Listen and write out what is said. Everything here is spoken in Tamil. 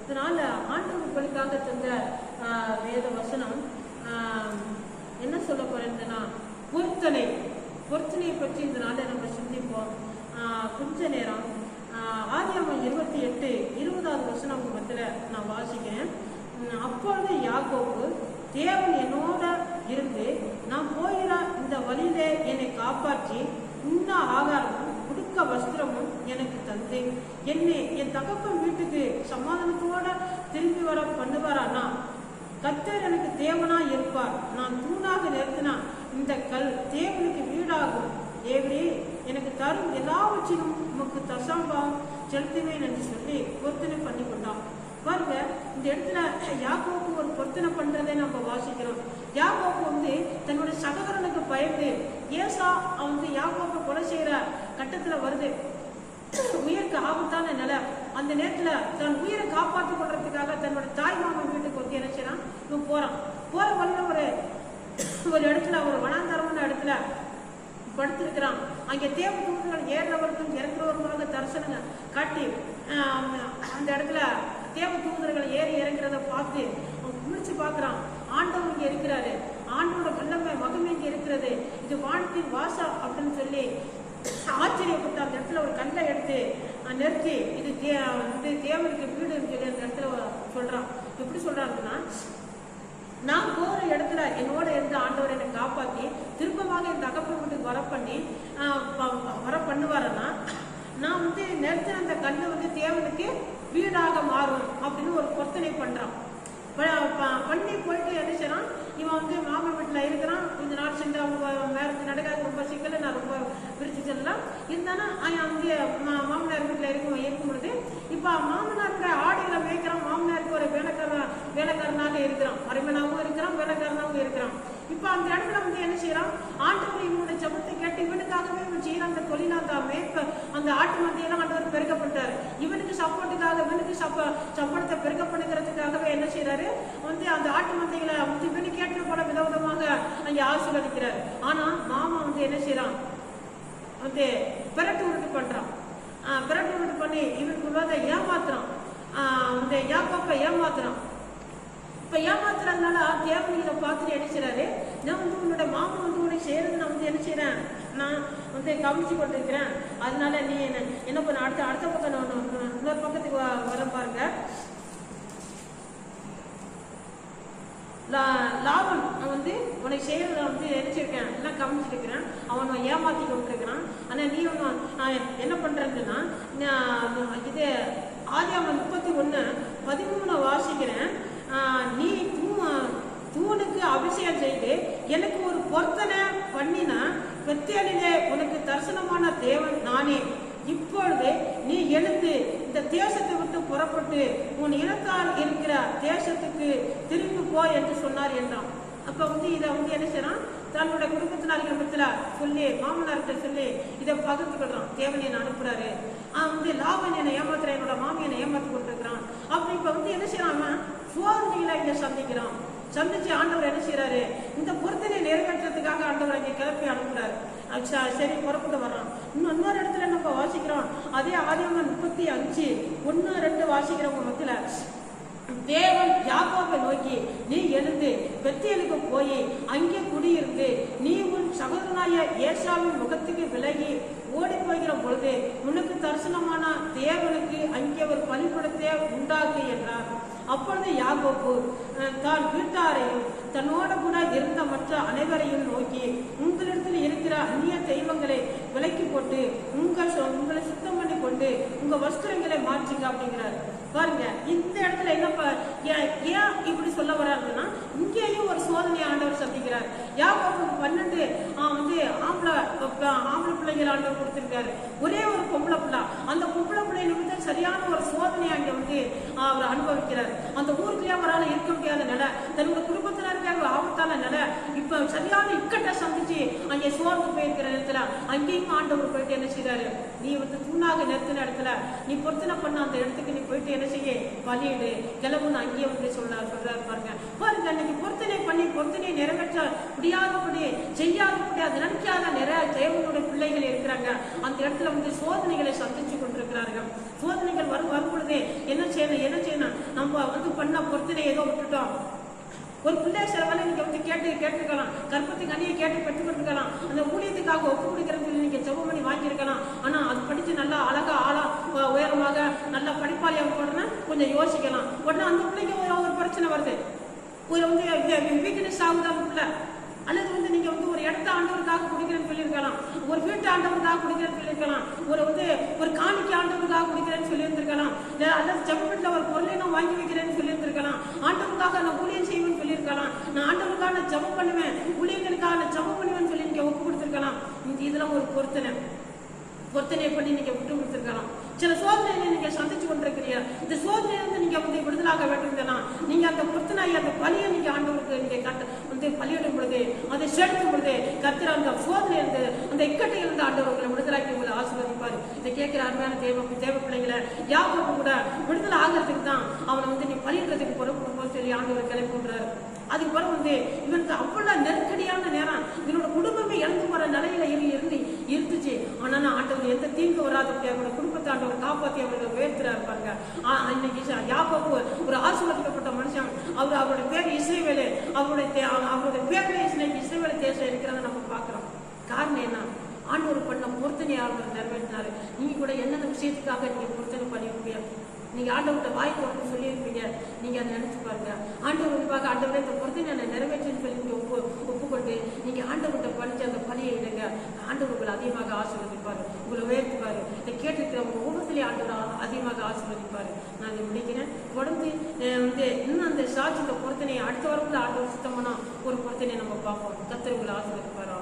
இதனால ஆண்டவர் உங்களுக்காக தந்த வேத வசனம் என்ன சொல்ல போறேன்னா பொருத்தனையை பற்றி இதனால நம்ம சிந்திப்போம். கொஞ்ச நேரம் ஆதியாகமம் 28:20 வசனம் உங்க மத்தியில நான் வாசிக்கிறேன். அப்பொழுது யாக்கோபு, தேவன் என்னோட இருந்து நான் போகிற இந்த வழியிலே என்னை காப்பாற்றி உண்ண ஆகாரமும் உடுக்க வஸ்திரமும் எனக்கு தந்து என்னை என் தகப்பன் வீட்டுக்கு சமாதானத்தோட திரும்பி வர பண்ணுவாரானா கர்த்தர் எனக்கு தேவனா இருப்பார். நான் தூணாக நிறுத்தினா இந்த கல் தேவனுக்கு வீடாகும். தேவரே எனக்கு தரும் எல்லாவற்றிலும் உமக்கு தசம்பாவம் செலுத்துவேன் என்று சொல்லி பொருத்தனை பண்ணி கொண்டான். பாருங்க, இந்த இடத்துல யாக்கோபு ஒரு பொருத்தனை பண்றதை நம்ம வாசிக்கிறோம். யாக்கோபு தன்னுடைய சகோதரனுக்கு பயந்து ஏசா யாக்கோபை கொலை செய்யற கட்டத்துல வருது. உயிருக்கு ஆபத்தான நிலை. அந்த நேரத்துல தன் உயிரை காப்பாற்றிக் கொள்றதுக்காக தன்னோட தாய் மாமன் வீட்டுக்கு என்ன செய்யறான், இவன் போற வழியில ஒரு இடத்துல ஒரு வனாந்தரமான இடத்துல படுத்திருக்கிறான். அங்கே தேவ தூதர்கள் ஏறுறவர்களும் இறங்குறவர்களுமாக தரிசனங்க காட்டி அந்த இடத்துல தேவ தூதர்கள் ஏறி இறங்குறத பார்த்து அவன் குளிச்சு பார்க்குறான். ஆண்டவர் இங்கே இருக்கிறாரு, ஆண்டோட வல்லமை மகமே இங்கே இருக்கிறது, இது வானத்தின் வாசம் அப்படின்னு சொல்லி ஆச்சரியப்பட்டு அந்த இடத்துல ஒரு கல்லை எடுத்து நிறுத்தி இது தேவனுக்கு வீடுன்னு சொல்லி அந்த இடத்துல சொல்றான். எப்படி சொல்றாங்கன்னா, நான் போற இடத்துல என்னோட இருந்து ஆண்டவர் என்னை காப்பாற்றி திருப்பமாக என் தகப்பன் வீட்டுக்கு வர பண்ணுவாருன்னா நான் நிறுத்தின அந்த கல்லு தேவனுக்கு வீடாக மாறும் அப்படின்னு ஒரு பொருத்தனை பண்றான். பண்ணி போயிட்டு என்ன செய்யறான், இவன் மாமன் வீட்டுல இருக்கிறான். கொஞ்ச நாள் சென்று அவங்க மேரேஜ் நடக்காது, ரொம்ப சிக்கல, நான் ரொம்ப பிரிச்சு செல்லலாம் இருந்தாலும் மாமனார் வீட்டுல இருக்கும் பொழுது இப்ப மாமனாரோட ஆடுகளை மேய்க்கிறான். மாமனாருக்கு ஒரு வேலைக்காரனாக இருக்கிறான், மருமனாவும் இருக்கிறான், வேலைக்காரனாவும் இருக்கிறான். இப்ப அந்த இடத்துல என்ன செய்யறான், ஆண்டவர் இவனுடைய ஜபத்தை கேட்டு இவனுக்காகவே இவன் செய்யற அந்த தொழிலாதாமே அந்த ஆட்டு மந்தையெல்லாம் ஆண்டவர் பெருக்கப்பட்டாரு. இவனுக்கு சப்போர்ட்டுக்காக, இவனுக்கு சப்போர்ட்டை பெருக்க பண்ணுகிறதுக்காகவே என்ன செய்யறாரு, அந்த ஆட்டு மந்தைகளை இவனுக்கு கேட்டு போல விதவிதமாக அங்கே ஆசீர்வதிக்கிறார். ஆனா மாமா என்ன செய்யறான், பிரட்டு உருட்டு பண்றான். பிரட்டு உருட்டு பண்ணி இவனுக்கு ஏமாத்துறான், யாக்கோபை ஏமாத்துறான். இப்ப ஏமாத்துறதுனால தேவன் இதை பார்த்துட்டு என்ன செய்யறாரு, நான் உன்னோட மாமா உனக்கு செய்யறது நான் என்ன செய்யறேன், நான் கவனிச்சு கொண்டிருக்கிறேன், அதனால நீ என்ன பண்ண அடுத்த பக்கம் இன்னொரு பக்கத்துக்கு வர பாருங்க. லாபன் உனக்கு செய்யறத நினைச்சிருக்கேன், எல்லாம் கவனிச்சிருக்கிறேன், அவன் ஏமாத்தி கொண்டிருக்கிறான். ஆனா நீ என்ன பண்றதுன்னா, இது ஆதியாகமம் 31:13 வாசிக்கிறேன். நீ தூணுக்கு அபிஷேகம் செய்து எனக்கு ஒரு பொருத்தனை பண்ணினா பெத்தேலிலே உனக்கு தரிசனமான தேவன் நானே. இப்பொழுது நீ எழுந்து இந்த தேசத்தை விட்டு புறப்பட்டு உன் இனத்தால் இருக்கிற தேசத்துக்கு திரும்பி போ என்று சொன்னார் என்றான். அப்ப இதை என்ன செய்யறான், தன்னுடைய குடும்பத்தினார்கிட்ட சொல்லி மாமனார்கிட்ட சொல்லி இதை பகிர்ந்து கொள்றான். தேவன் என்ன அனுப்புறாரு, லாபன் என்னை ஏமாத்துற, என்னோட மாமி என்னை ஏமாத்தி கொண்டிருக்கிறான். அப்படி இப்ப என்ன செய்யறான், சோதனைகளை இங்க சந்திக்கிறான். சந்திச்சு ஆண்டவர் என்ன செய்யறாரு, இந்த பொருத்தனை நிறைவேற்றத்துக்காக ஆண்டவர் அங்கே கிளப்பி அனுப்புறாரு. சரி புறப்பட்டு வர்றான். இன்னொரு இடத்துல நம்ம வாசிக்கிறோம், அதே ஆதியாகமம் 35:1-2 வாசிக்கிறவங்க மத்தியில தேவன் யாக்கோபை நோக்கி, நீ எழுந்து பெத்தேலுக்கு போய் அங்கே குடியிருந்து நீ உன் சகோதரனாய ஏசாவின் முகத்துக்கு விலகி ஓடி போகிற பொழுது உனக்கு தரிசனமான தேவனுக்கு அங்கே ஒரு பலிபடத்தை உண்டாக்கு என்றார். அப்பொழுது யாக்கோபு தான் வீட்டாரையும் தன்னோட கூட இருந்த மற்ற அனைவரையும் நோக்கி, உங்களிடத்தில் இருக்கிற அந்நிய தெய்வங்களை விலக்கி போட்டு உங்களை சுத்தம் பண்ணி கொண்டு உங்க வஸ்திரங்களை மாற்றுங்க அப்படிங்கிறாரு. பாருங்க, இந்த இடத்துல என்ன ஏன் இப்படி சொல்ல வர்றாருன்னா, இங்கேயும் ஒரு சோதனை ஆண்டவர் சந்திக்கிறார். யாக்கோபுக்கு 12 ஆம்பளை பிள்ளைகள் ஆண்டவர் கொடுத்திருக்காரு, ஒரே ஒரு பொம்பளை பிள்ளை. அந்த பொம்பளை பிள்ளை நிமித்தம் சரியான ஒரு சோதனையை அங்கே அவர் அனுபவிக்கிறார். அந்த ஊருக்குள்ளே அவரால் இருக்க முடியாத நிலை, தன்னுடைய குடும்பத்தினருக்காக ஆபத்தான நிலை, இப்ப சரியான இக்கட்டை சந்திச்சு அங்கே சோர்ந்து போயிருக்கிற இடத்துல அங்கேயும் ஆண்டவர் போயிட்டு என்ன செய்யறாரு, நீ தூணாக நிறுத்தின இடத்துல நீ பொருத்தனை பண்ண அந்த இடத்துக்கு நீ போயிட்டு என்ன செய்ய, பலியிடு கிளம்புன்னு அங்கேயே சொல்றாரு. பாருங்க, இன்னைக்கு பொருத்தனை நிறைவேற்ற முடியாதபடி செய்யாதபடி அது நினைக்காத நிறைய தேவனுடைய பிள்ளைகள் இருக்கிறாங்க. அந்த இடத்துல சோதனைகளை சந்திச்சு கொண்டிருக்கிறார்கள். சோதனைகள் வரும் பொழுதே என்ன செய்யணும் வந்து பண்ண பொறுத்தனை ஏதோ விட்டுட்டோம். ஒரு பிள்ளை சிலவெல்லாம் நீங்க வந்து கேட்டுருக்கலாம், கற்பத்துக்கு அணியை கேட்டு பெற்றுக்கொண்டிருக்கலாம், அந்த ஊழியத்துக்காக ஒப்பு கொடுக்கிறேன்னு சொல்லி நீங்க ஜெபம் பண்ணி வாங்கியிருக்கலாம். ஆனா அது படிச்சு நல்லா அழகா ஆளா உயரமாக நல்லா படிப்பாளியாக போடணும்னா கொஞ்சம் யோசிக்கலாம். உடனே அந்த பிள்ளைக்கு ஒரு பிரச்சனை வருது, ஒரு வந்து வீக்னஸ் ஆகுது அந்த பிள்ளை. அல்லது வந்து நீங்க வந்து ஒரு இடத்த ஆண்டவருக்காக குடிக்கிறேன்னு சொல்லியிருக்கலாம், ஒரு வீட்டு ஆண்டவருக்காக குடிக்கிறேன்னு சொல்லியிருக்கலாம், ஒரு காணிக்கை ஆண்டவருக்காக குடிக்கிறேன்னு சொல்லியிருந்திருக்கலாம், அல்லது ஜெபத்துல ஒரு பொருளை நான் வாங்கி வைக்கிறேன்னு சொல்லியிருந்திருக்கலாம், ஆண்டவருக்காக நான் ஊழியம் செய்வேன்னு சொல்லியிருக்கலாம், நான் ஆண்டவருக்காக நான் ஜெபம் பண்ணுவேன், ஊழியர்களுக்காக நான் ஜெபம் பண்ணுவேன்னு சொல்லி நீங்க ஒப்பு கொடுத்துருக்கலாம். இதெல்லாம் ஒரு பொருத்தனை பண்ணி நீங்க விட்டு கொடுத்துருக்கலாம். சில சோதனையை நீங்க சந்திச்சு கொண்டிருக்கிறீங்க. இந்த சோதனையை வந்து நீங்க வந்து விடுதலாக வேண்டும்னா நீங்க அந்த பொருத்தனாய் அந்த பலியை நீங்க ஆண்டவருக்கு நீங்க வந்து பலியிடும் பொழுது, அதை செலுத்தும் பொழுது கர்த்தர் அந்த சோதனை இருந்து அந்த இக்கட்டை இருந்து ஆண்டவர்களை விடுதலாக்கி உங்களை ஆசீர்வதிப்பாரு. இதை கேட்கிற அருமையான தேவ பிள்ளைங்களை யாக்கோபு கூட விடுதலை ஆகிறதுக்கு தான் அவனை வந்து நீ பலியிடுறதுக்கு பொறுப்பு சொல்லி ஆண்டவர் கிளம்புன்றாரு. அதுக்கு பிறகு வந்து இவனுக்கு அவ்வளவு நெருக்கடியான நேரம், இவனோட குடும்பமே இறந்து போற நிலையில இருந்துச்சு. ஆனா ஆண்டவர் எந்த தீங்கு வராதபடி அவரோட குடும்பத்தை ஆண்டவர் காப்பாற்றி அவர்கள் உயர்த்துறா இருப்பாங்க. இன்னைக்கு யாக்கோபு ஒரு ஆசீர்வதிக்கப்பட்ட மனுஷன். அவருடைய பேர் இஸ்ரவேலு. அவருடைய பேர்ல இஸ்ரவேல் தேசம் இருக்கிறத நம்ம பார்க்கிறோம். காரணம் என்ன? ஆண்டவர் பண்ண பொருத்தனையாளர்கள் நிறைவேற்றினாரு. நீங்க கூட என்னென்ன விஷயத்துக்காக நீங்க பொருத்தனை பண்ணிருப்பீங்க? நீங்க ஆண்டவர்கிட்ட வாய் திறந்து சொல்லியிருப்பீங்க. நீங்க அதை நினைச்சு பாருங்க. ஆண்டவர் விரிவாக ஆண்டவரை இந்த பொருத்தனை நிறைவேற்றுன்னு சொல்லி நீங்க ஒப்புக்கொண்டு நீங்க ஆண்டவர்கிட்ட படிச்சு அந்த பலியை இடுங்க. ஆண்டவர் உங்களை அதிகமாக ஆசீர்வதிப்பாரு, உங்களை உயர்த்துவாரு. இதை கேட்டுக்கிறவங்க ஒவ்வொருத்திலையும் ஆண்டவர் அதிகமாக ஆசீர்வதிப்பாரு. நான் இதை முடிக்கிறேன். தொடர்ந்து வந்து இன்னும் அந்த சாட்சி இந்த பொருத்தனையை அடுத்த வாரத்தில் ஆண்டவர் சுத்தமான ஒரு பொருத்தனையை நம்ம பார்ப்போம். கர்த்தர் உங்களை ஆசீர்வதிப்பாரு.